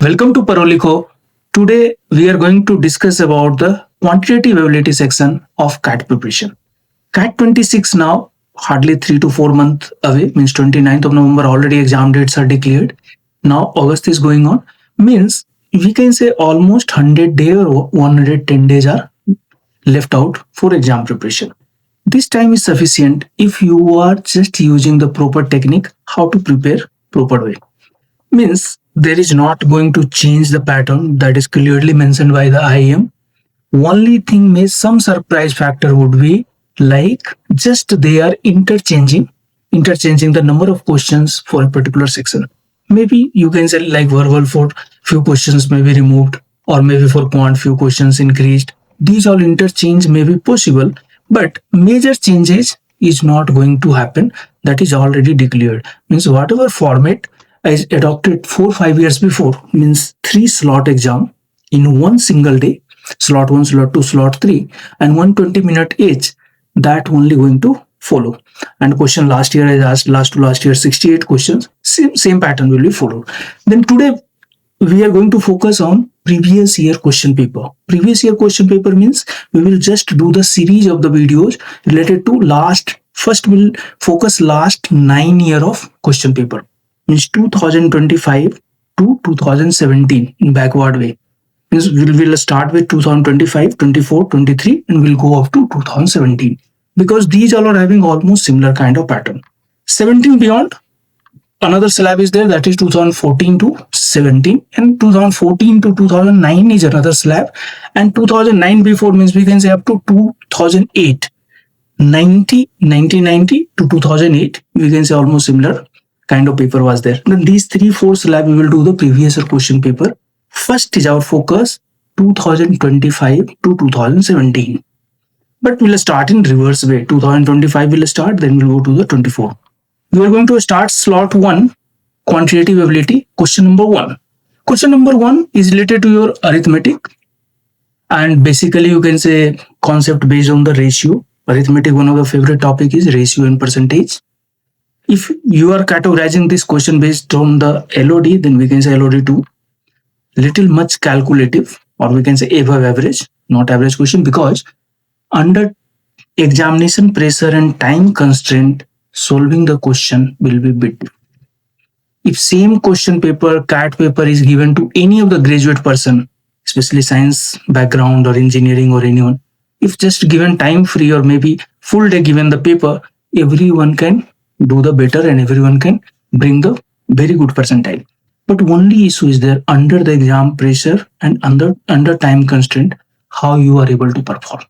Welcome to Paroliko. Today we are going to discuss about the quantitative ability section of CAT preparation. CAT 26 now, hardly 3 to 4 months away, means 29th of November already exam dates are declared. Now August is going on, means we can say almost 100 days or 110 days are left out for exam preparation. This time is sufficient if you are just using the proper technique how to prepare proper way. Means there is not going to change the pattern that is clearly mentioned by the IAM. Only thing may some surprise factor would be like just they are interchanging the number of questions for a particular section. Maybe you can say like verbal for few questions may be removed, or maybe for quant few questions increased. These all interchange may be possible, but major changes is not going to happen. That is already declared. Means whatever format is adopted 4-5 years before, means 3 slot exam in one single day, slot 1, slot 2, slot 3, and 120-minute each, that only going to follow. And question last year I asked last year 68 questions, same pattern will be followed. Then today we are going to focus on previous year question paper. Previous year question paper means we will just do the series of the videos related to first we'll focus last 9 year of question paper, means 2025 to 2017 in backward way. Means we'll start with 2025, 24, 23 and we'll go up to 2017, because these all are having almost similar kind of pattern. 17 beyond, another slab is there, that is 2014 to 17, and 2014 to 2009 is another slab, and 2009 before means we can say up to 2008. 1990 to 2008 we can say almost similar kind of paper was there. Then these 3-4 slab we will do the previous year question paper. First is our focus 2025 to 2017, but we'll start in reverse way. 2025 will start, then we'll go to the 24. We are going to start slot 1, quantitative ability, question number 1. Question number 1 is related to your arithmetic, and basically you can say concept based on the ratio. Arithmetic, one of the favorite topic is ratio and percentage. If you are categorizing this question based on the LOD, then we can say LOD 2, little much calculative, or we can say above average, not average question, because under examination pressure and time constraint, solving the question will be bit. If same question paper, CAT paper is given to any of the graduate person, especially science background or engineering or anyone, if just given time free or maybe full day given the paper, everyone can do the better and everyone can bring the very good percentile. But only issue is there under the exam pressure and under time constraint, how you are able to perform.